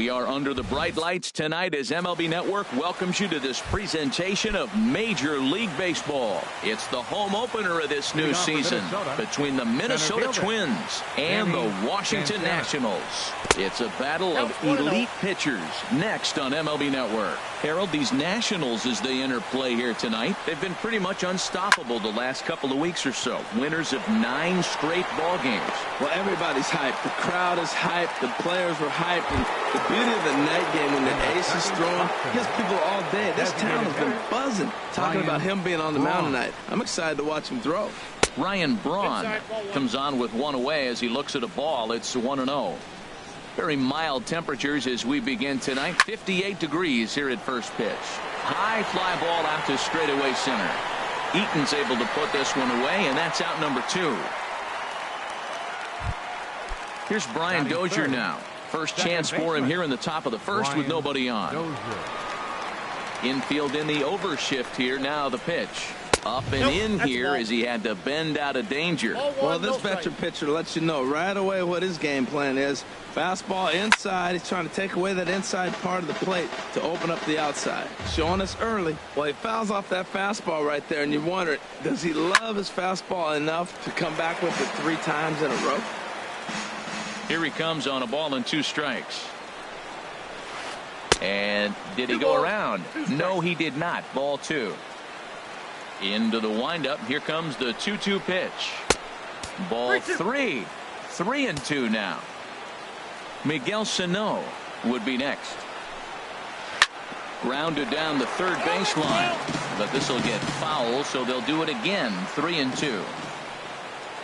We are under the bright lights tonight as MLB Network welcomes you to this presentation of Major League Baseball. It's the home opener of this new season between the Minnesota Twins and the Washington Nationals. It's a battle of elite pitchers next on MLB Network. Harold, these Nationals, as they enter play here tonight, they've been pretty much unstoppable the last couple of weeks or so. Winners of 9 straight ball games. Well, everybody's hyped. The crowd is hyped. The players were hyped. And the beauty of the night game when the ace is thrown gets people all day. This town has been buzzing talking about him being on the mound tonight. I'm excited to watch him throw. Ryan Braun comes on with one away as he looks at a ball. It's 1-0. Very mild temperatures as we begin tonight. 58 degrees here at first pitch. High fly ball out to straightaway center. Eaton's able to put this one away, and that's out number 2. Here's Brian Dozier now. First chance for him here in the top of the first with nobody on. Infield in the overshift here. Now the pitch. Up and in here as he had to bend out of danger. Well, this veteran pitcher lets you know right away what his game plan is. Fastball inside. He's trying to take away that inside part of the plate to open up the outside. Showing us early. Well, he fouls off that fastball right there, and you wonder, does he love his fastball enough to come back with it 3 times in a row? Here he comes on a ball and 2 strikes. And did he go around? No, he did not. Ball 2. Into the windup. Here comes the 2-2 pitch. Ball 3. 3-2 now. Miguel Sano would be next. Grounded down the third baseline. But this will get foul, so they'll do it again. 3-2.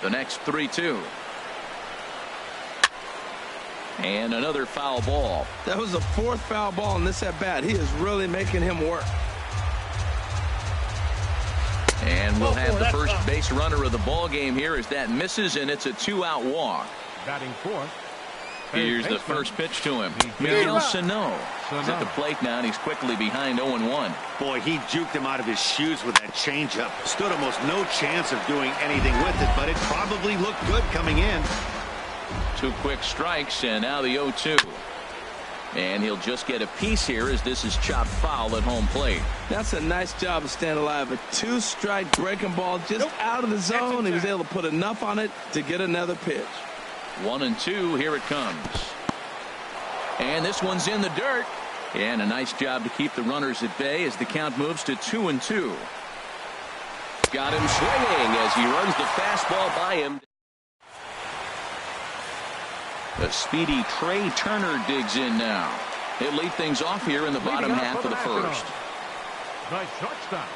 The next 3-2. And another foul ball. That was the 4th foul ball in this at bat. He is really making him work. And we'll have the first base runner of the ball game here as that misses, and it's a 2-out walk. Batting fourth. Here's the first pitch to him. Miguel Sano is at the plate now, and he's quickly behind 0-1. Boy, he juked him out of his shoes with that changeup. Stood almost no chance of doing anything with it, but it probably looked good coming in. 2 quick strikes, and now the 0-2. And he'll just get a piece here as this is chopped foul at home plate. That's a nice job of staying alive. A 2-strike breaking ball just out of the zone. He was able to put enough on it to get another pitch. 1-2. Here it comes. And this one's in the dirt. And a nice job to keep the runners at bay as the count moves to 2-2. Got him swinging as he runs the fastball by him. The speedy Trey Turner digs in now. He'll lead things off here in the bottom half of the first. The shortstop,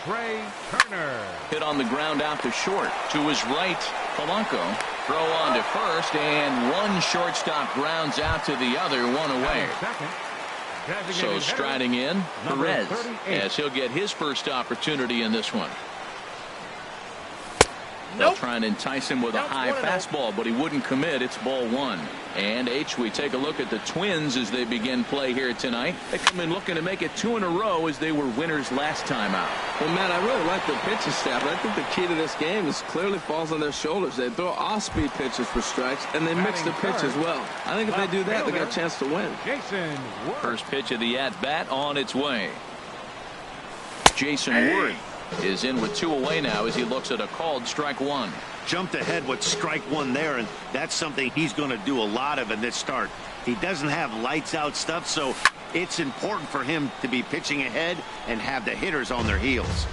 Trey Turner. Hit on the ground out to short. To his right, Polanco. Throw on to first, and one shortstop grounds out to the other, 1 away. So striding in, Perez, as he'll get his first opportunity in this one. They'll try and entice him with a high fastball, but he wouldn't commit. It's ball 1. And we take a look at the Twins as they begin play here tonight. They come in looking to make it 2 in a row as they were winners last time out. Well, Matt, I really like their pitching staff. I think the key to this game is clearly falls on their shoulders. They throw off-speed pitches for strikes, and they mix the pitch as well. I think if they do that, they got a chance to win. First pitch of the at-bat on its way. Jason Ward is in with 2 away now as he looks at a called strike 1. Jumped ahead with strike 1 there, and that's something he's going to do a lot of in this start. He doesn't have lights out stuff, so it's important for him to be pitching ahead and have the hitters on their heels.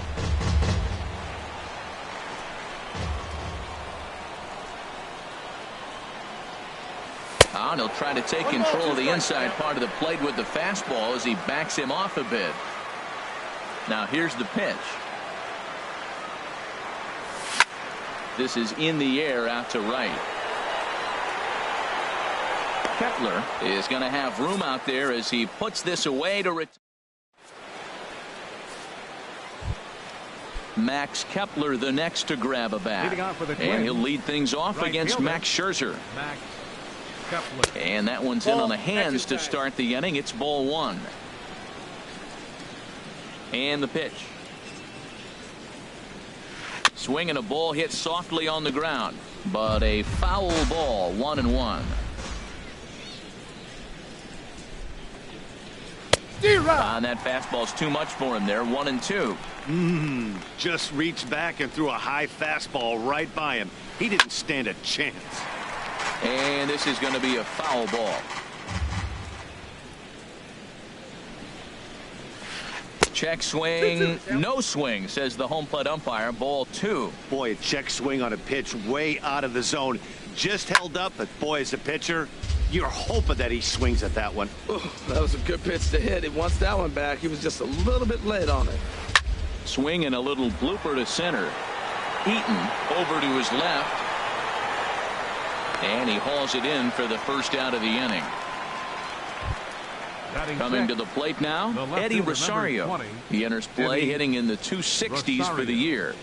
And he'll try to take control of the inside part of the plate with the fastball as he backs him off a bit. Now here's the pitch. This is in the air out to right. Kepler is going to have room out there as he puts this away to Max Kepler the next to grab a bat. And he'll lead things off against Max Scherzer. And that one's in on the hands to start the inning. It's ball 1. And the pitch. Swinging a ball hit softly on the ground, but a foul ball, 1-1. And that fastball's too much for him there. 1-2. Just reached back and threw a high fastball right by him. He didn't stand a chance. And this is going to be a foul ball. Check swing, no swing, says the home plate umpire. Ball 2. Boy, a check swing on a pitch way out of the zone. Just held up, but boy, as a pitcher, you're hoping that he swings at that one. Ooh, that was a good pitch to hit. He wants that one back. He was just a little bit late on it. Swing and a little blooper to center. Eaton over to his left. And he hauls it in for the first out of the inning. Coming to the plate now, Eddie Rosario. He enters play hitting in the 260s for the year.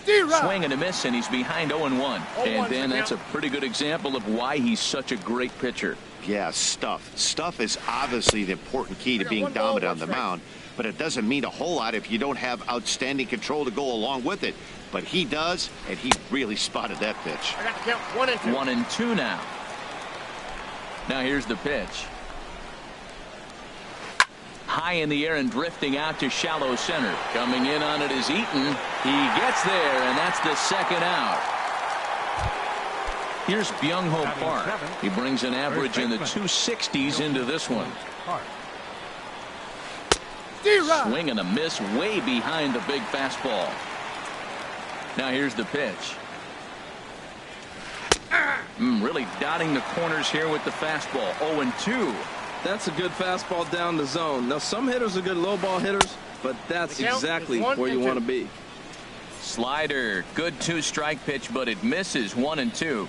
Swing and a miss, and he's behind 0-1. And then that's a pretty good example of why he's such a great pitcher. Yeah, stuff. Stuff is obviously the important key to being dominant on the mound, but it doesn't mean a whole lot if you don't have outstanding control to go along with it. But he does, and he really spotted that pitch. I got to count 1-2 now. Now here's the pitch. High in the air and drifting out to shallow center. Coming in on it is Eaton. He gets there, and that's the second out. Here's Byung-ho Park. He brings an average in the 260s into this one. Swing and a miss way behind the big fastball. Now here's the pitch. Really dotting the corners here with the fastball. 0-2. That's a good fastball down the zone. Now, some hitters are good low ball hitters, but that's exactly where you want to be. Slider. Good 2-strike pitch, but it misses. 1-2.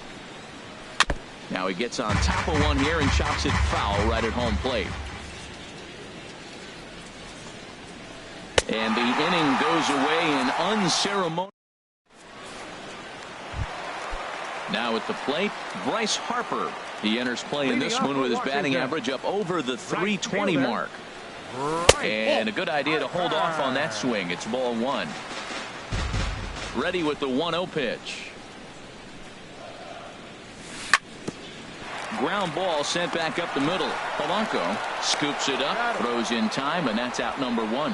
Now he gets on top of one here and chops it foul right at home plate. And the inning goes away in unceremonious. Now at the plate, Bryce Harper. He enters play in this one with his batting average up over the 320 mark. And a good idea to hold off on that swing. It's ball 1. Ready with the 1-0 pitch. Ground ball sent back up the middle. Polanco scoops it up, throws in time, and that's out number 1.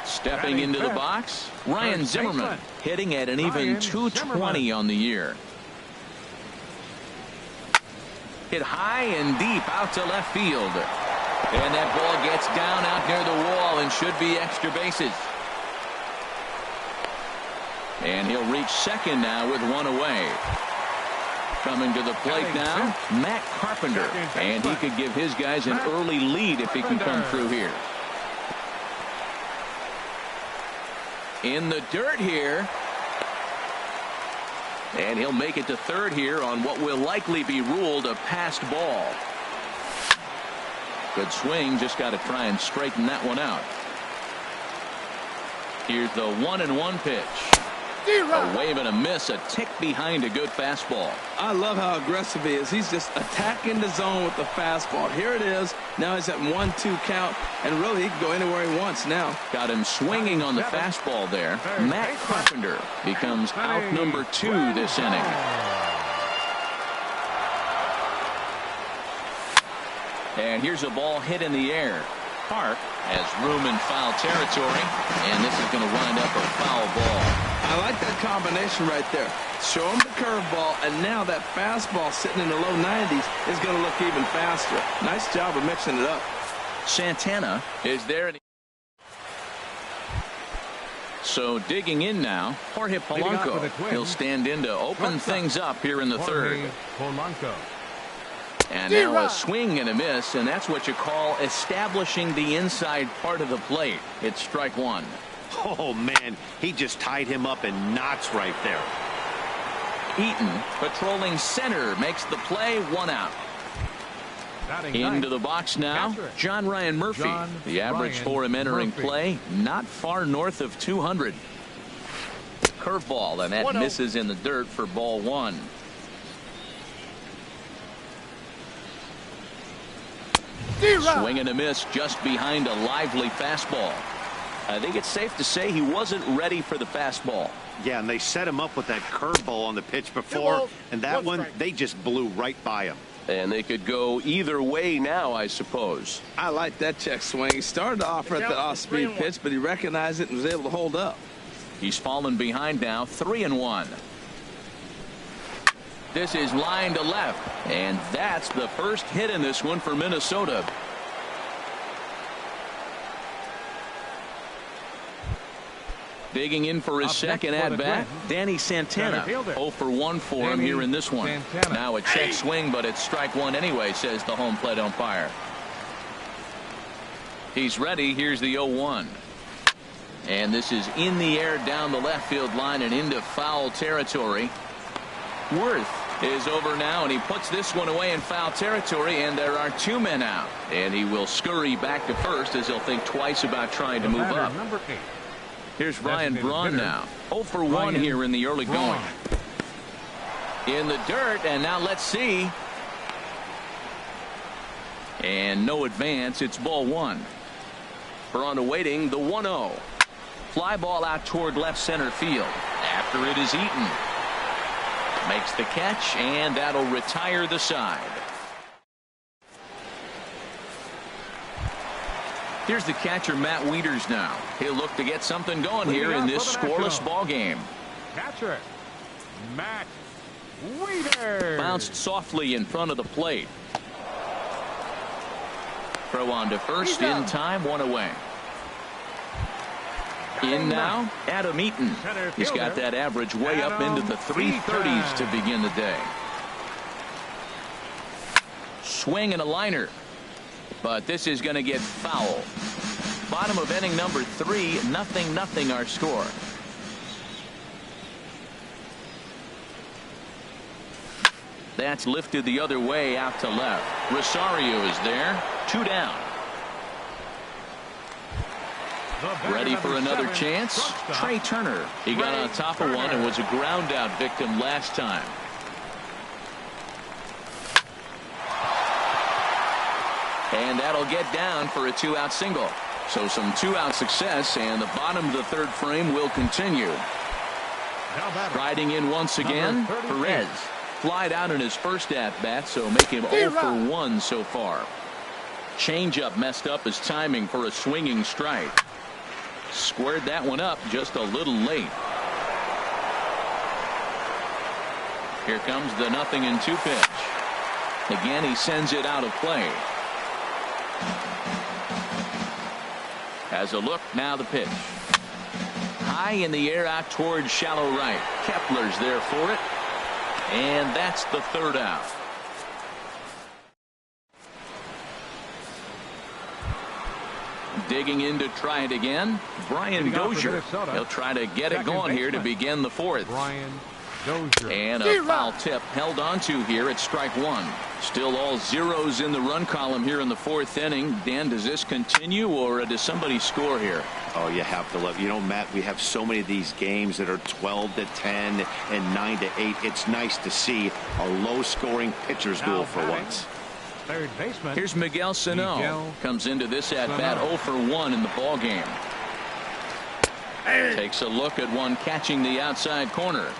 Stepping into the box, Ryan Zimmerman, hitting at an even 220 on the year. Hit high and deep out to left field. And that ball gets down out near the wall and should be extra bases. And he'll reach second now with 1 away. Coming to the plate now, Matt Carpenter. And he could give his guys an early lead if he can come through here. In the dirt here. And he'll make it to third here on what will likely be ruled a passed ball. Good swing, just got to try and straighten that one out. Here's the 1-1 pitch. A wave and a miss, a tick behind a good fastball. I love how aggressive he is. He's just attacking the zone with the fastball. Here it is. Now he's at 1-2 count, and really he can go anywhere he wants now. Got him swinging on the fastball there. Matt Carpenter becomes out number 2 this inning. And here's a ball hit in the air. Park has room in foul territory, and this is going to wind up a foul ball. I like that combination right there. Show him the curveball, and now that fastball sitting in the low 90s is going to look even faster. Nice job of mixing it up. Santana is there. So digging in now, Jorge Polanco. He'll stand in to open things up here in the third. And now a swing and a miss, and that's what you call establishing the inside part of the plate. It's strike 1. Oh, man, he just tied him up in knots right there. Eaton patrolling center makes the play, 1 out. Into the box now, John Ryan Murphy. The average for him entering play, not far north of 200. Curveball, and that misses in the dirt for ball 1. Swing and a miss just behind a lively fastball. I think it's safe to say he wasn't ready for the fastball. Yeah, and they set him up with that curveball on the pitch before, and that one, they just blew right by him. And they could go either way now, I suppose. I like that check swing. He started to offer at the off-speed pitch, but he recognized it and was able to hold up. He's fallen behind now, 3-1. This is line to left, and that's the first hit in this one for Minnesota. Digging in for his second at-bat, Danny Santana. 0 for 1 for him here in this one. Now a check swing, but it's strike one anyway, says the home plate umpire. He's ready. Here's the 0-1. And this is in the air down the left field line and into foul territory. Worth is over now, and he puts this one away in foul territory, and there are 2 men out. And he will scurry back to first as he'll think twice about trying to move up. Number 8. Here's Ryan Braun now. 0 for 1 here in the early going. In the dirt, and now let's see. And no advance. It's ball 1. Braun awaiting the 1-0. Fly ball out toward left center field. After it is eaten. Makes the catch, and that'll retire the side. Here's the catcher, Matt Wieters now. He'll look to get something going here in this scoreless ball game. Catcher, Matt Wieters. Bounced softly in front of the plate. Throw on to first in time, 1 away. In now, Adam Eaton. He's got that average way up into the 330s to begin the day. Swing and a liner. But this is going to get foul. Bottom of inning number 3, 0-0 our score. That's lifted the other way out to left. Rosario is there. 2 down. Ready for another chance. Trey Turner. He got on top of one and was a ground out victim last time. And that'll get down for a 2-out single. So some 2-out success, and the bottom of the 3rd frame will continue. Riding in once again, Perez. Flied out in his first at-bat, so make him 0 for 1 so far. Changeup messed up his timing for a swinging strike. Squared that one up just a little late. Here comes the 0-2 pitch. Again, he sends it out of play. Has a look, now the pitch. High in the air out towards shallow right. Kepler's there for it. And that's the 3rd out. Digging in to try it again, Brian Dozier. He'll try to get it going here to begin the 4th. And a foul tip held onto here at strike 1. Still all zeros in the run column here in the 4th inning. Dan, does this continue, or does somebody score here? Oh, you have to love. You know, Matt, we have so many of these games that are 12-10 and 9-8. It's nice to see a low-scoring pitcher's duel for once. Third baseman. Here's Miguel Sano. Comes into this at-bat 0 for 1 in the ball game. Takes a look at one catching the outside corner.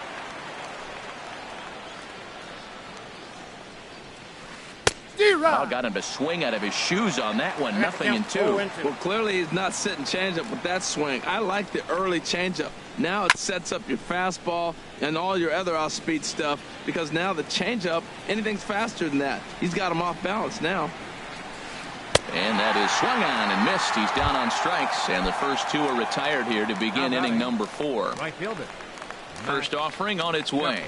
Got him to swing out of his shoes on that one. 0-2. Well, clearly he's not sitting changeup with that swing. I like the early changeup. Now it sets up your fastball and all your other off-speed stuff, because now the changeup, anything's faster than that. He's got him off balance now. And that is swung on and missed. He's down on strikes, and the first 2 are retired here to begin inning number 4. Right fielder. First offering on its way.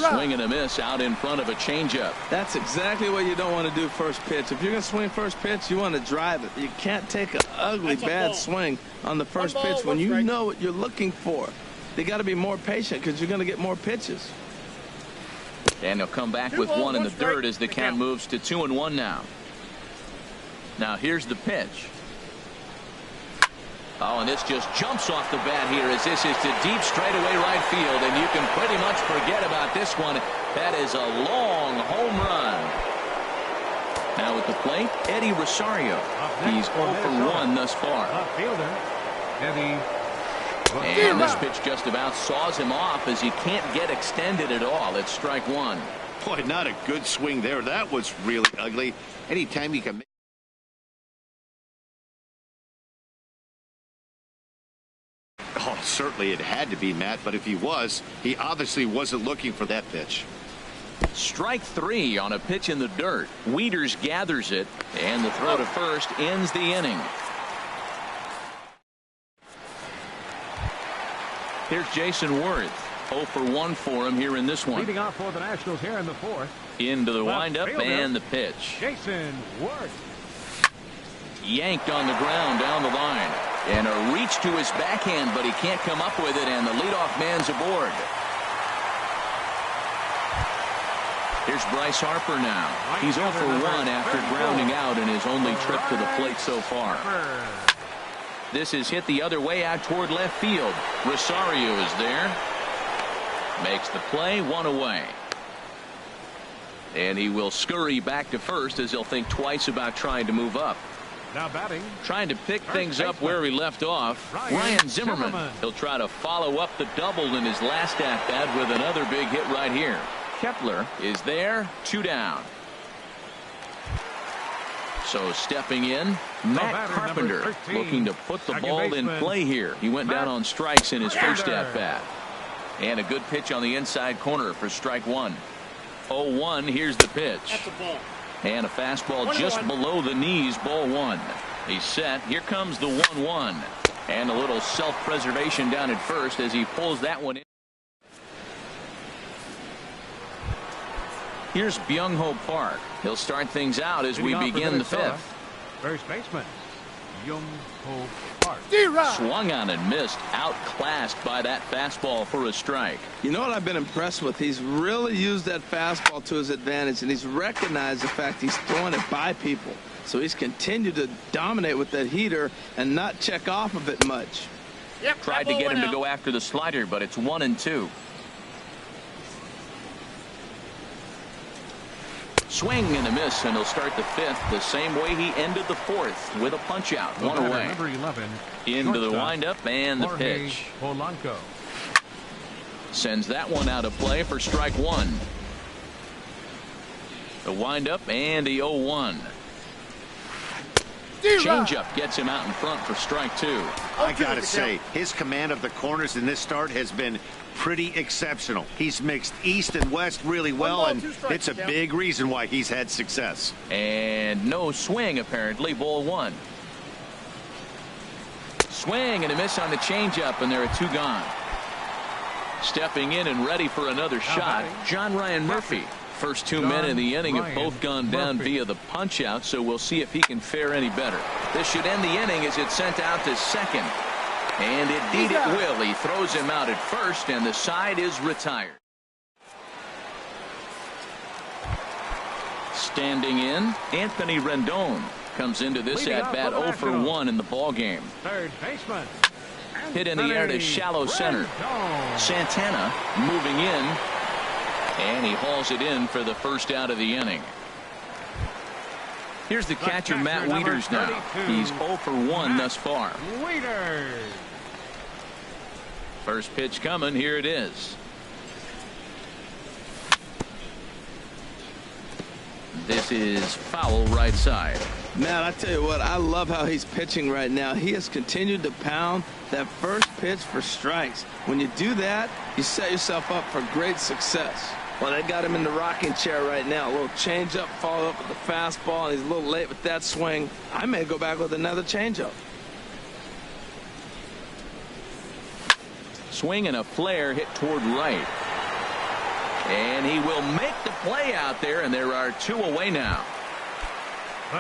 Swing and a miss out in front of a changeup. That's exactly what you don't want to do first pitch. If you're going to swing first pitch, you want to drive it. You can't take an ugly, bad swing on the first pitch when you know what you're looking for. They got to be more patient, because you're going to get more pitches. And he'll come back with 1 in the dirt as the count moves to 2-1 now. Now here's the pitch. Oh, and this just jumps off the bat here as this is to deep straightaway right field, and you can pretty much forget about this one. That is a long home run. Now at the plate, Eddie Rosario. He's 0 for 1 thus far. And this pitch just about saws him off as he can't get extended at all. It's strike 1. Boy, not a good swing there. That was really ugly. Anytime you can make... Oh, certainly it had to be, Matt, but if he was, he obviously wasn't looking for that pitch. Strike 3 on a pitch in the dirt. Wieters gathers it, and the throw to first ends the inning. Here's Jason Worth. 0 for 1 for him here in this one. Leading off for the Nationals here in the fourth. Into the windup and the pitch. Jason Worth. Yanked on the ground down the line. And a reach to his backhand, but he can't come up with it, and the leadoff man's aboard. Here's Bryce Harper now. He's 0 for 1 after grounding out in his only trip to the plate so far. This is hit the other way out toward left field. Rosario is there. Makes the play, 1 away. And he will scurry back to first as he'll think twice about trying to move up. Now batting. Trying to pick things up where he left off. Ryan Zimmerman. He'll try to follow up the double in his last at-bat with another big hit right here. Kepler is there, 2 down. So stepping in, Matt Carpenter looking to put the ball in play here. He went down on strikes in his first at-bat. And a good pitch on the inside corner for strike 1. 0-1, here's the pitch. That's a ball. And a fastball just below the knees, ball 1. He's set. Here comes the 1-1. And a little self-preservation down at first as he pulls that one in. Here's Byung-Ho Park. He'll start things out as we begin the 5th. First baseman, Byung-Ho Park. Swung on and missed. Outclassed by that fastball for a strike. You know what I've been impressed with? He's really used that fastball to his advantage, and he's recognized the fact he's throwing it by people. So he's continued to dominate with that heater and not check off of it much. Yep, Tried to get him to go after the slider, but it's 1-2. Swing and a miss, and he'll start the 5th the same way he ended the 4th with a punch out, 1 away. Number 11, into the windup and the pitch. Polanco. Sends that one out of play for strike 1. The windup and the 0-1. Changeup gets him out in front for strike 2. I gotta say, his command of the corners in this start has been pretty exceptional. He's mixed east and west really well, and it's a big reason why he's had success. And no swing, apparently. Ball 1. Swing and a miss on the changeup, and there are 2 gone. Stepping in and ready for another shot, John Ryan Murphy. First 2 men in the inning have both gone down via the punch out, so we'll see if he can fare any better. This should end the inning as it's sent out to second. And indeed it will. He throws him out at first, and the side is retired. Standing in, Anthony Rendon comes into this at-bat 0 for 1 in the ballgame. Third baseman. Hit in the air to shallow center. Santana moving in, and he hauls it in for the first out of the inning. Here's the catcher, Matt Wieters now. He's 0 for 1 thus far. Wieters. First pitch coming. Here it is. This is foul right side. Man, I tell you what, I love how he's pitching right now. He has continued to pound that first pitch for strikes. When you do that, you set yourself up for great success. Well, they got him in the rocking chair right now. A little changeup, follow up with the fastball, and he's a little late with that swing. I may go back with another changeup. Swing and a flare hit toward right. And he will make the play out there, and there are 2 away now.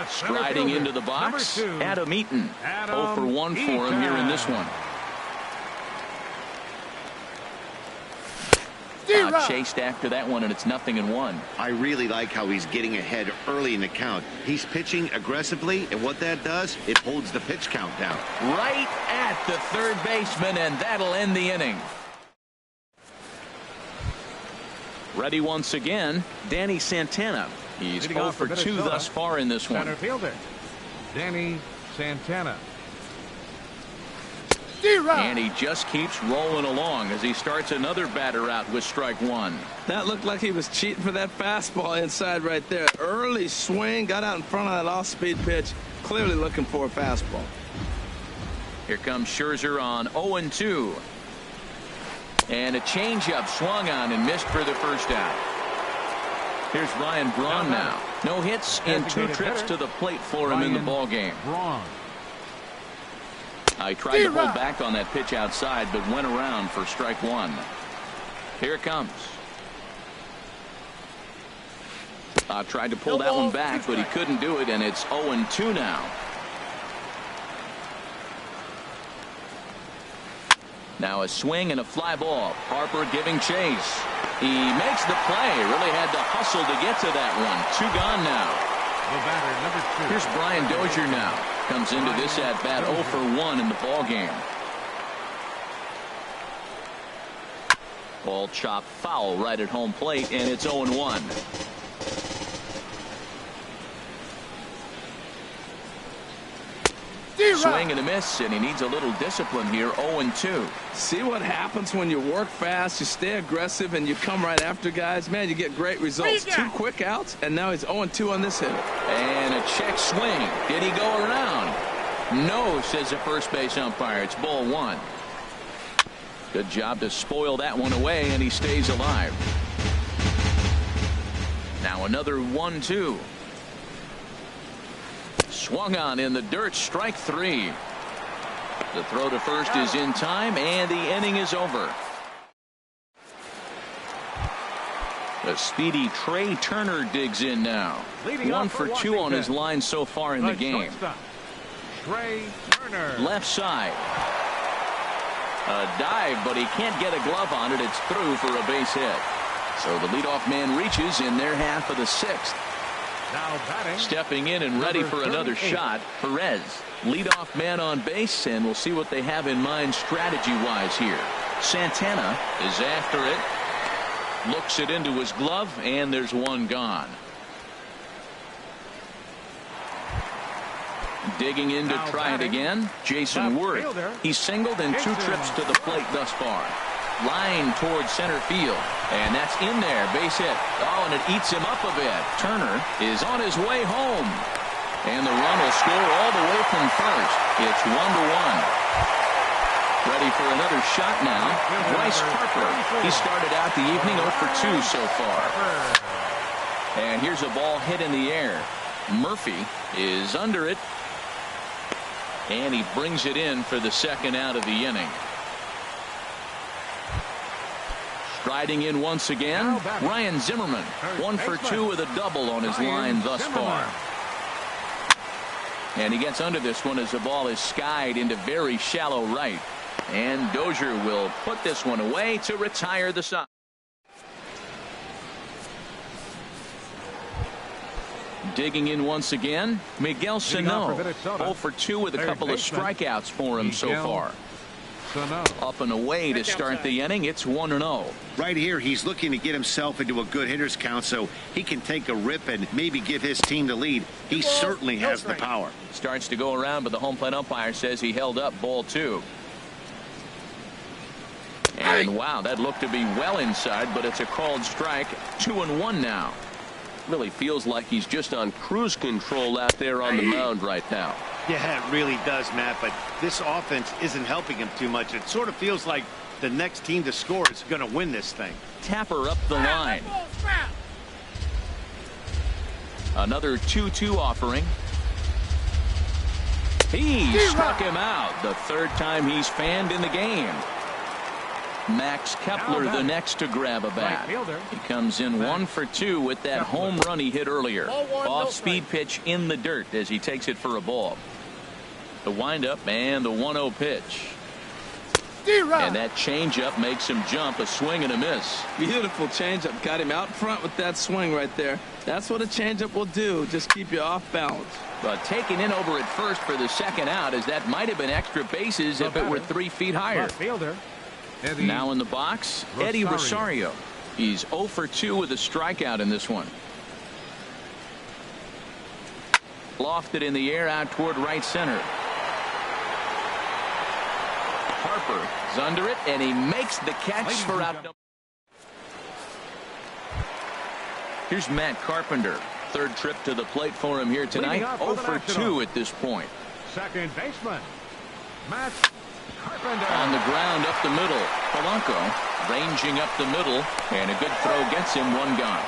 Striding into the box, Adam Eaton. 0 for 1 for him here in this one. Chased after that one, and it's 0-1. I really like how he's getting ahead early in the count. He's pitching aggressively, and what that does, it holds the pitch count down. Right at the third baseman, and that'll end the inning. Ready once again, Danny Santana. He's 0 for 2 thus far in this one. Center fielder, Danny Santana. And he just keeps rolling along as he starts another batter out with strike one. That looked like he was cheating for that fastball inside right there. Early swing, got out in front of that off-speed pitch, clearly looking for a fastball. Here comes Scherzer on 0-2. And a changeup swung on and missed for the first out. Here's Ryan Braun now. No hits in 2 trips to the plate for him in the ballgame. I tried to hold back on that pitch outside, but went around for strike one. Here it comes. I tried to pull that one back, but he couldn't do it, and it's 0-2 now. Now a swing and a fly ball. Harper giving chase. He makes the play. Really had to hustle to get to that one. 2 gone now. The batter, number 2. Here's Brian Dozier now. Comes into this at bat 0 for 1 in the ball game. Ball chopped foul right at home plate, and it's 0-1. Swing and a miss, and he needs a little discipline here. 0-2. See what happens when you work fast, you stay aggressive, and you come right after guys. Man, you get great results. 2 quick outs, and now he's 0-2 on this hitter. And a check swing. Did he go around? No, says the first base umpire. It's ball 1. Good job to spoil that one away, and he stays alive. Now another 1-2. Swung on in the dirt, strike 3. The throw to first is in time, and the inning is over. The speedy Trey Turner digs in now. 1 for 2 on his line so far in the game. Trey Turner. Left side. A dive, but he can't get a glove on it. It's through for a base hit. So the leadoff man reaches in their half of the 6th. Now batting. Stepping in and ready for another shot. Perez, leadoff man on base, and we'll see what they have in mind strategy-wise here. Santana is after it. Looks it into his glove, and there's 1 gone. Digging in to try it again. Jason Worth. He's singled in 2 trips to the plate thus far. Line towards center field, and that's in there. Base hit. Oh, and it eats him up a bit. Turner is on his way home, and the run will score all the way from first. It's 1-1. Ready for another shot now. Bryce Harper. He started out the evening 0 for 2 so far. And here's a ball hit in the air. Murphy is under it, and he brings it in for the 2nd out of the inning. Striding in once again, Ryan Zimmerman. 1 for 2 with a double on his line thus far. And he gets under this one as the ball is skied into very shallow right. And Dozier will put this one away to retire the side. Digging in once again, Miguel Sano. 0 for 2 with a couple of strikeouts for him so far. Up and away to start the inning. It's 1-0. Right here, he's looking to get himself into a good hitter's count so he can take a rip and maybe give his team the lead. He certainly has the power. Starts to go around, but the home plate umpire says he held up ball 2. And wow, that looked to be well inside, but it's a called strike. 2-1 now. Really feels like he's just on cruise control out there on the mound right now. Yeah, it really does, Matt, but this offense isn't helping him too much. It sort of feels like the next team to score is going to win this thing. Tapper up the line. Another 2-2 offering. He struck him out. The 3rd time he's fanned in the game. Max Kepler the next to grab a bat. He comes in 1 for 2 with that home run he hit earlier. Off-speed pitch in the dirt as he takes it for a ball. The windup and the 1-0 pitch. And that changeup makes him jump. A swing and a miss. Beautiful changeup. Got him out front with that swing right there. That's what a changeup will do. Just keep you off balance. But taken in over at first for the 2nd out, as that might have been extra bases if it were 3 feet higher. Now in the box, Eddie Rosario. He's 0 for 2 with a strikeout in this one. Lofted in the air out toward right center. Harper is under it, and he makes the catch for out number. Here's Matt Carpenter. Third trip to the plate for him here tonight. 0 for 2 at this point. Second baseman, Matt Carpenter. On the ground up the middle. Polanco ranging up the middle, and a good throw gets him one gone.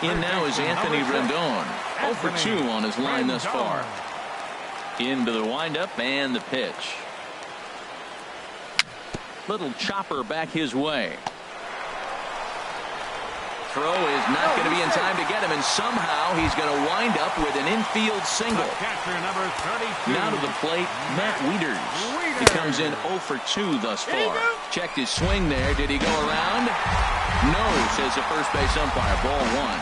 In now is Anthony Rendon. 0 for 2 on his line thus far. Into the windup and the pitch. Little chopper back his way. Throw is not going to be in time to get him, and somehow he's going to wind up with an infield single. Catcher number 32. Now to the plate, Matt Wieters. He comes in 0 for 2 thus far. Checked his swing there. Did he go around? No, says the first base umpire. Ball 1.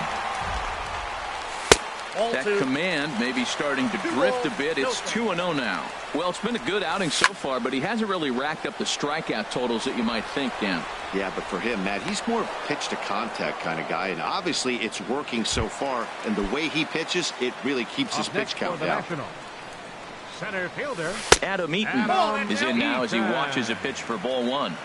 That command may be starting to drift a bit. It's 2-0 now. Well, it's been a good outing so far, but he hasn't really racked up the strikeout totals that you might think, Dan. Yeah, but for him, Matt, he's more pitch to contact kind of guy, and obviously it's working so far, and the way he pitches, it really keeps his pitch count down. Center fielder Adam Eaton is in now as he watches a pitch for ball 1.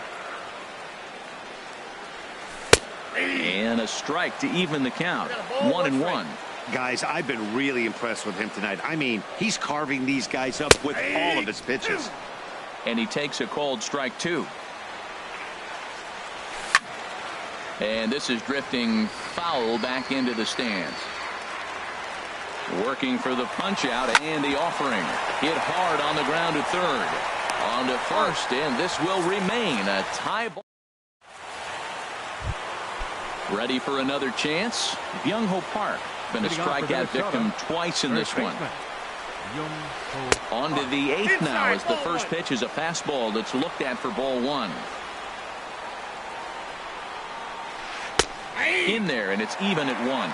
And a strike to even the count. 1-1. Guys, I've been really impressed with him tonight. I mean, he's carving these guys up with all of his pitches. And he takes a called strike 2. And this is drifting foul back into the stands. Working for the punch out and the offering. Hit hard on the ground to third. On to first, and this will remain a tie ball. Ready for another chance? Byung-Ho Park. Been a strikeout victim twice in this one. On to the 8th now as the first pitch is a fastball that's looked at for ball 1. In there, and it's even at 1.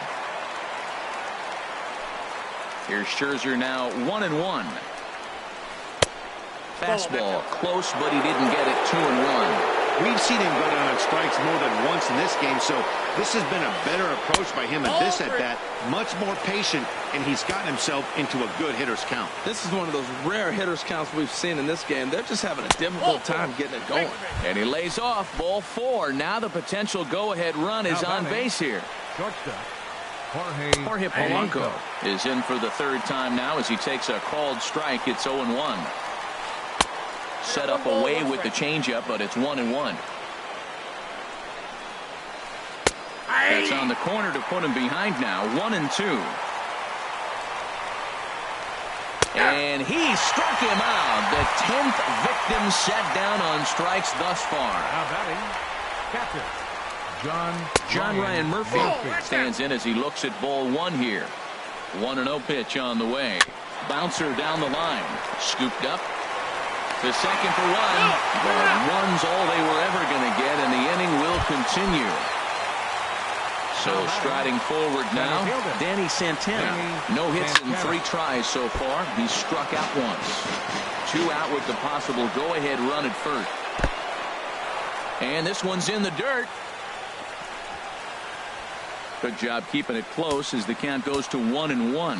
Here's Scherzer now 1-1. Fastball close, but he didn't get it. 2-1. We've seen him go down on strikes more than once in this game, so this has been a better approach by him at this at-bat. Much more patient, and he's gotten himself into a good hitter's count. This is one of those rare hitter's counts we've seen in this game. They're just having a difficult time getting it going. And he lays off ball 4. Now the potential go-ahead run is on base here. Shortstop Jorge Polanco is in for the third time now as he takes a called strike. It's 0-1. Set up away with the changeup, but it's 1-1. That's on the corner to put him behind now. 1-2. And he struck him out. The 10th victim set down on strikes thus far. Now batting, catcher John Ryan Murphy stands in as he looks at ball 1 here. 1-0 pitch on the way. Bouncer down the line. Scooped up. The second for 1. The one's all they were ever going to get, and the inning will continue. So striding forward now, Danny Santana. No hits in 3 tries so far. He's struck out once. 2 out with the possible go-ahead run at first. And this one's in the dirt. Good job keeping it close as the count goes to 1-1.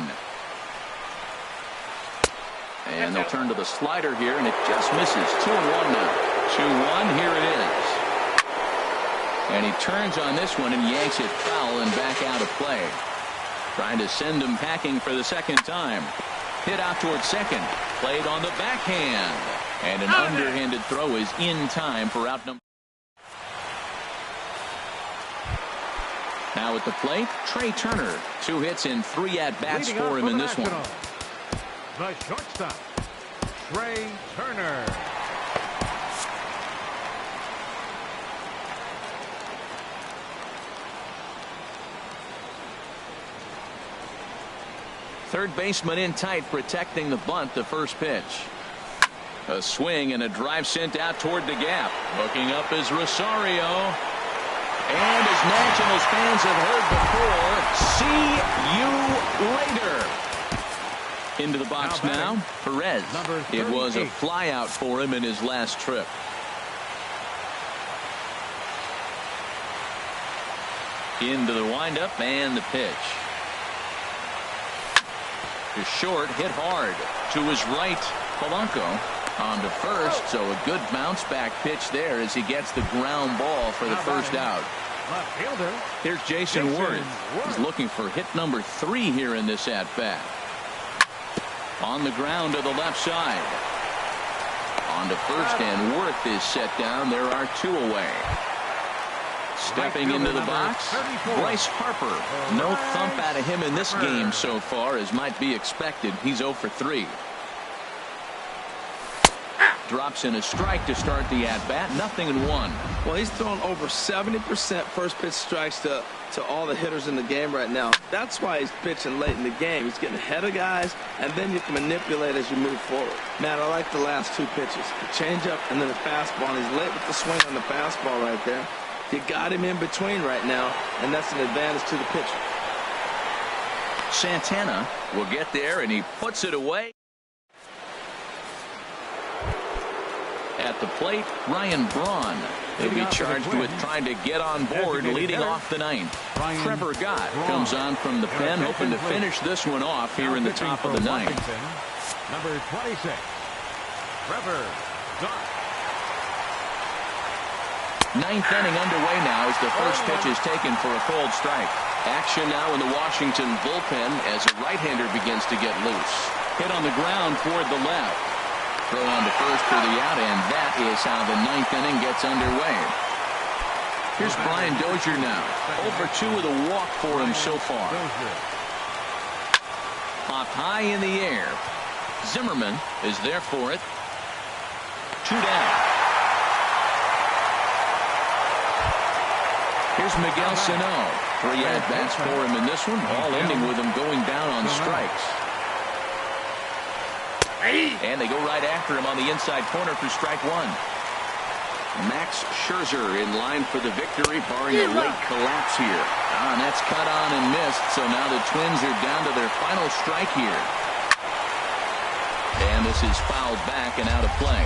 And they'll turn to the slider here, and it just misses. 2-1 now. 2-1, here it is. And he turns on this one and yanks it foul and back out of play. Trying to send him packing for the second time. Hit out towards second. Played on the backhand. And an underhanded throw is in time for out number. Now at the plate, Trey Turner. 2 hits in 3 at-bats for him in this one. The shortstop, Trey Turner. Third baseman in tight, protecting the bunt, the first pitch. A swing and a drive sent out toward the gap. Looking up is Rosario. And as Nationals fans have heard before, see you later. Into the box now, Perez. It was a flyout for him in his last trip. Into the windup and the pitch. To short, hit hard. To his right, Polanco on to first, so a good bounce back pitch there as he gets the ground ball for the first out. Left fielder. Here's Jason Worth. He's looking for hit number 3 here in this at-bat. On the ground to the left side. On to first, and Worth is set down. There are 2 away. Stepping into the box, Bryce Harper. No thump out of him in this game so far, as might be expected. He's 0 for 3. Drops in a strike to start the at-bat. 0-1. Well, he's thrown over 70% first pitch strikes to all the hitters in the game right now. That's why he's pitching late in the game. He's getting ahead of guys, and then you can manipulate as you move forward. Man, I like the last 2 pitches. The changeup and then the fastball. And he's late with the swing on the fastball right there. You got him in between right now, and that's an advantage to the pitcher. Santana will get there, and he puts it away. At the plate, Ryan Braun. He'll be charged with trying to get on board leading off the 9th. Trevor Gott comes on from the pen, hoping to finish this one off here in the top of the 9th. Number 26, Trevor Gott. 9th inning underway now as the first pitch is taken for a called strike. Action now in the Washington bullpen as a right-hander begins to get loose. Hit on the ground toward the left. Throw on to first for the out, and that is how the 9th inning gets underway. Here's Brian Dozier now. 0 for 2 with a walk for him so far. Popped high in the air. Zimmerman is there for it. 2 down. Here's Miguel Sano. 3 at-bats for him in this one, all ending with him going down on strikes. And they go right after him on the inside corner for strike 1. Max Scherzer in line for the victory, barring a late collapse here. And that's cut on and missed, so now the Twins are down to their final strike here. And this is fouled back and out of play.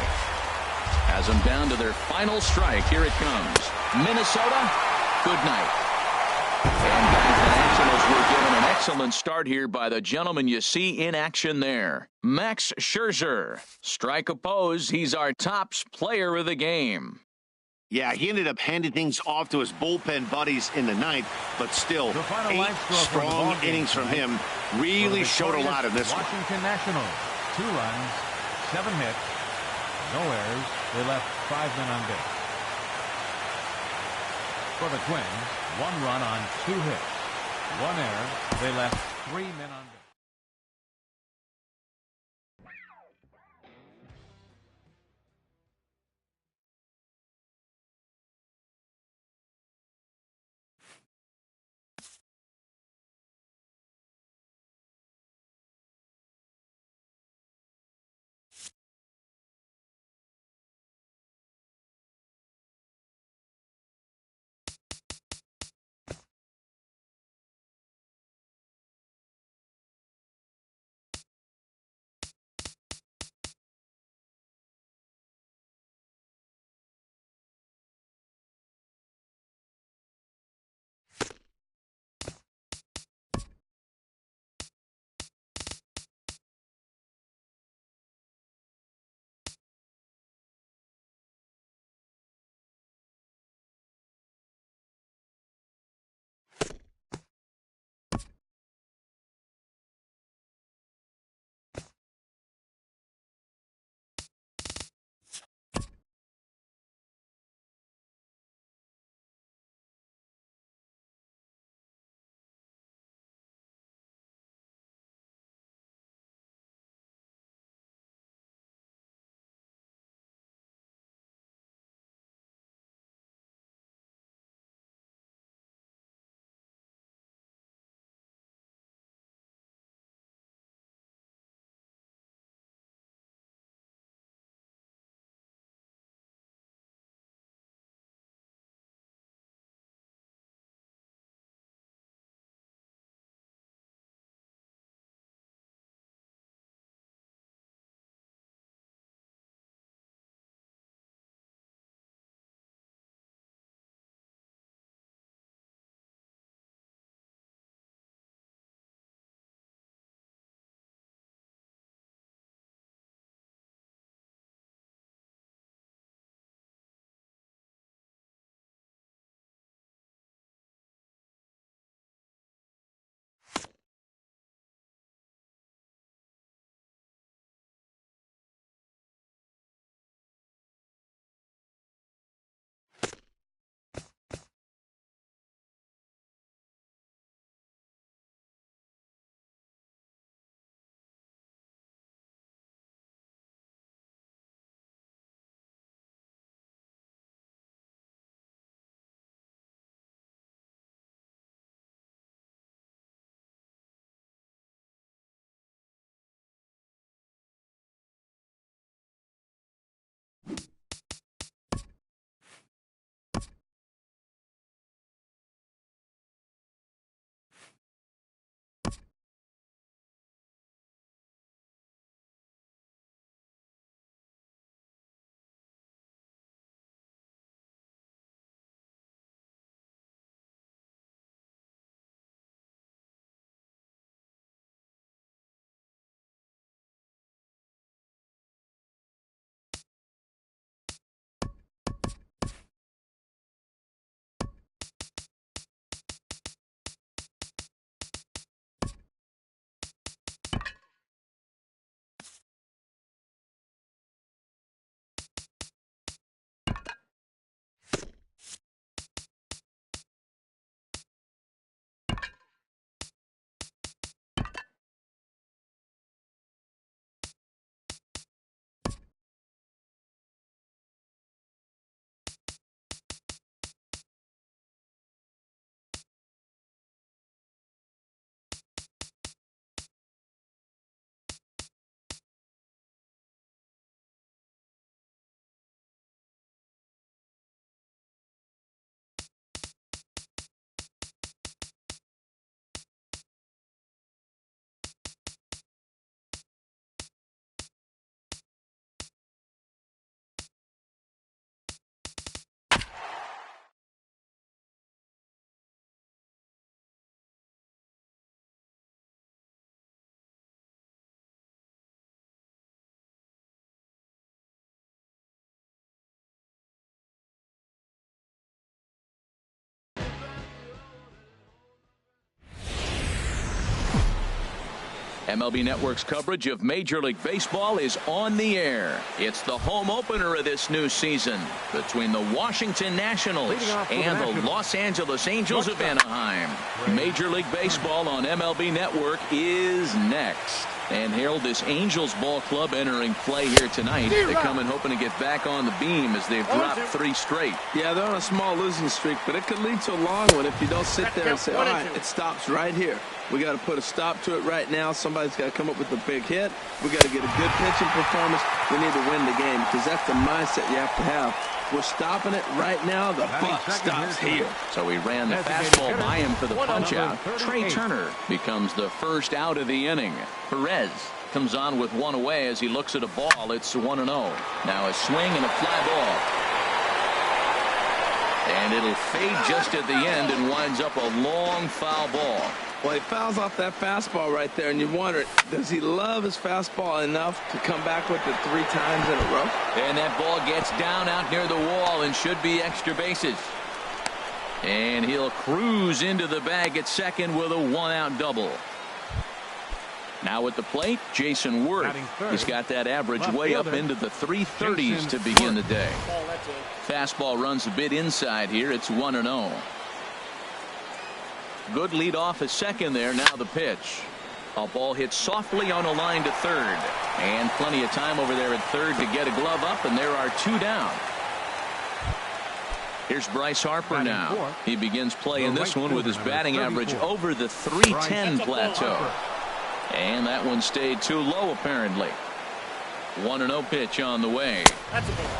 As them down to their final strike, here it comes. Minnesota, good night. And guys, the Nationals were given an excellent start here by the gentleman you see in action there. Max Scherzer. Strike oppose. He's our tops player of the game. Yeah, he ended up handing things off to his bullpen buddies in the 9th, but still, 8 strong innings from him really showed a lot in this one. Washington Nationals, 2 runs, 7 hits, no errors. They left 5 men on base. For the Twins, 1 run on 2 hits, 1 error. They left 3 men on base. MLB Network's coverage of Major League Baseball is on the air. It's the home opener of this new season between the Washington Nationals and the Los Angeles Angels of Anaheim. Major League Baseball on MLB Network is next. And Harold, this Angels ball club entering play here tonight. They come in hoping to get back on the beam as they've dropped 3 straight. Yeah, they're on a small losing streak, but it could lead to a long one if you don't sit there and say, all right, it stops right here. We got to put a stop to it right now. Somebody's got to come up with a big hit. We got to get a good pitching performance. We need to win the game because that's the mindset you have to have. We're stopping it right now. The buck stops here. So he ran the fastball by him for the punch out. Trey Turner becomes the first out of the inning. Perez comes on with 1 away as he looks at a ball. It's 1-0. Now a swing and a fly ball. And it'll fade just at the end and winds up a long foul ball. Well, he fouls off that fastball right there, and you wonder, does he love his fastball enough to come back with it 3 times in a row? And that ball gets down out near the wall and should be extra bases. And he'll cruise into the bag at second with a 1-out double. Now at the plate, Jason Worth. He's got that average way up into the 330s to begin the day. Fastball runs a bit inside here. It's 1-0. Good lead off at second there. Now the pitch. A ball hit softly on a line to third. And plenty of time over there at third to get a glove up, and there are 2 down. Here's Bryce Harper now. He begins play in this one with his batting average over the 310 plateau. And that one stayed too low apparently. 1-0 pitch on the way.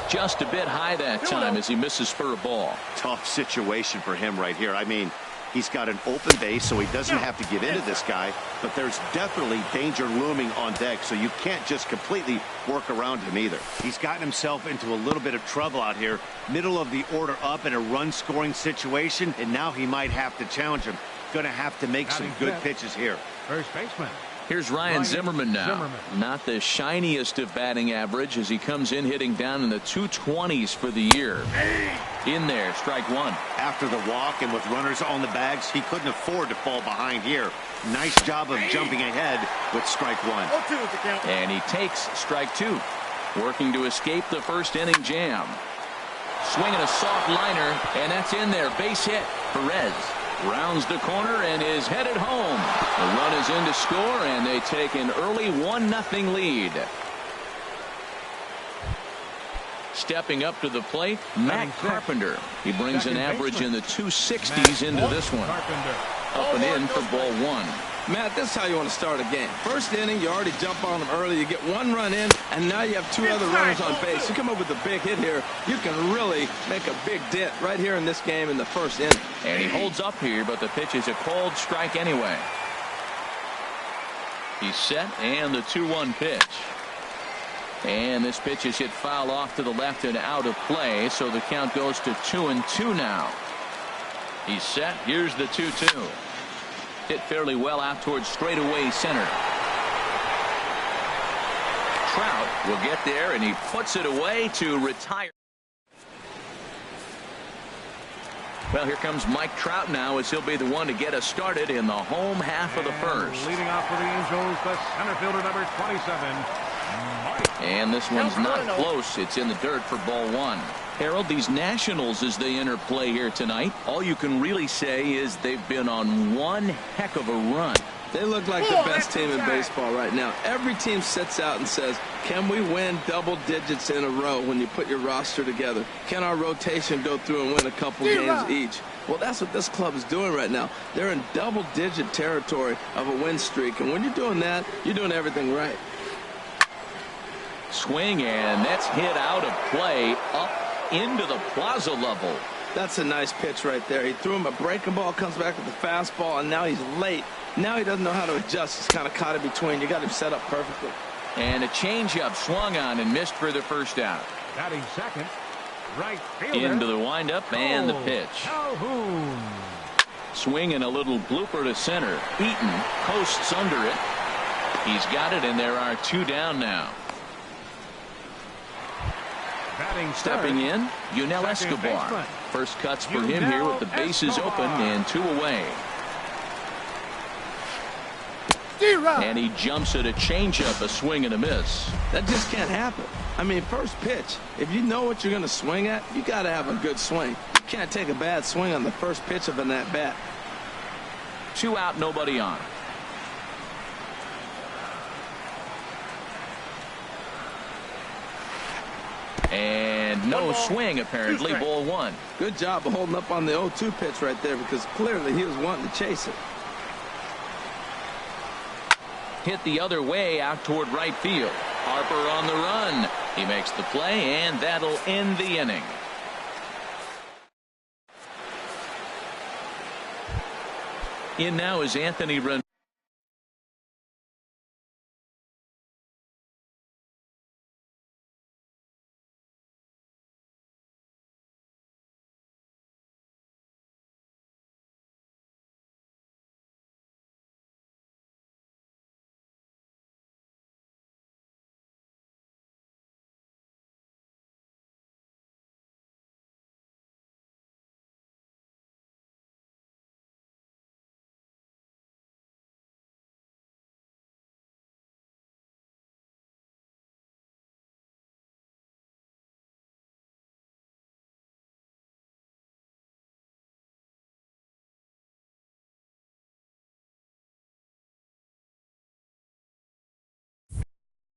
Just a bit high that time as he misses for a ball. Tough situation for him right here. I mean, he's got an open base, so he doesn't have to get into this guy, but there's definitely danger looming on deck, so you can't just completely work around him either. He's gotten himself into a little bit of trouble out here, middle of the order up in a run-scoring situation, and now he might have to challenge him. Going to have to make some good pitches here. First baseman. Here's Ryan Zimmerman now. Not the shiniest of batting average as he comes in hitting down in the 220s for the year. In there, strike 1. After the walk and with runners on the bags, he couldn't afford to fall behind here. Nice job of jumping ahead with strike 1. And he takes strike 2. Working to escape the first inning jam. Swinging a soft liner, and that's in there. Base hit. Perez rounds the corner and is headed home. The run is in to score, and they take an early 1-0 lead. Stepping up to the plate, Matt Carpenter. He brings an average in the 260s into this one. Up and in for ball 1. Matt, this is how you want to start a game. First inning, you already jump on them early. You get 1 run in, and now you have 2 other runners on base. You come up with a big hit here. You can really make a big dent right here in this game in the first inning. And he holds up here, but the pitch is a cold strike anyway. He's set, and the 2-1 pitch. And this pitch is hit foul off to the left and out of play, so the count goes to 2-2 now. He's set. Here's the 2-2. Hit fairly well out towards straightaway center. Trout will get there, and he puts it away to retire. Well, here comes Mike Trout now as he'll be the one to get us started in the home half of the first. Leading off for the Angels, the center fielder, number 27. And this one's not close. It's in the dirt for ball 1. Harold, these Nationals, as they enter play here tonight, all you can really say is they've been on one heck of a run. They look like the best team in baseball right now. Every team sits out and says, can we win double digits in a row when you put your roster together? Can our rotation go through and win a couple games each? Well, that's what this club is doing right now. They're in double-digit territory of a win streak, and when you're doing that, you're doing everything right. Swing, and that's hit out of play up into the plaza level. That's a nice pitch right there. He threw him a breaking ball, comes back with the fastball, and now he's late. Now he doesn't know how to adjust. He's kind of caught in between. You got him set up perfectly. And a changeup swung on and missed for the first out. Batting second, right fielder. Into the windup and the pitch. Calhoun. Swing and a little blooper to center. Eaton coasts under it. He's got it, and there are 2 down now. Stepping in, Yunel Escobar. First cuts for him here with the bases open and 2 away. And he jumps at a changeup, a swing and a miss. That just can't happen. I mean, first pitch, if you know what you're going to swing at, you got to have a good swing. You can't take a bad swing on the first pitch of an at-bat. 2 out, nobody on. And no swing, apparently. Ball 1. Good job of holding up on the 0-2 pitch right there, because clearly he was wanting to chase it. Hit the other way out toward right field. Harper on the run. He makes the play, and that'll end the inning. In now is Anthony Rendon.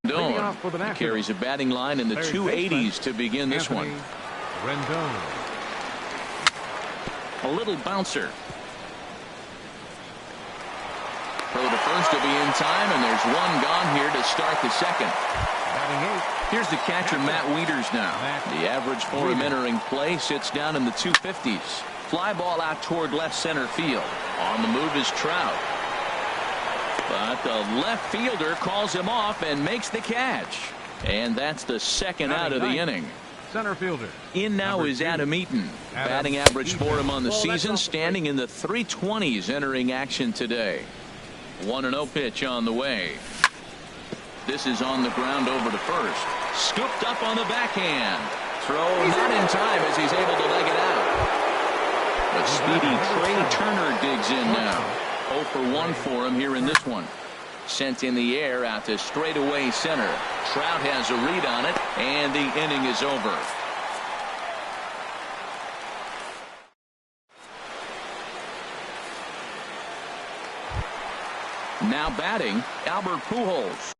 He carries a batting line in the 280s to begin this one. Rendon. A little bouncer. Throw to first to be in time, and there's one gone here to start the second. Here's the catcher, Matt Wieters now. The average for him entering play sits down in the 250s. Fly ball out toward left center field. On the move is Trout. But the left fielder calls him off and makes the catch. And that's the second out of the inning. Center fielder. In now is Adam Eaton. Batting average for him on the season standing in the 320s entering action today. 1-0 pitch on the way. This is on the ground over to first. Scooped up on the backhand. Throw not in time as he's able to leg it out. But speedy Trey Turner digs in now. 0 for 1 for him here in this one. Sent in the air out to straightaway center. Trout has a read on it, and the inning is over. Now batting, Albert Pujols.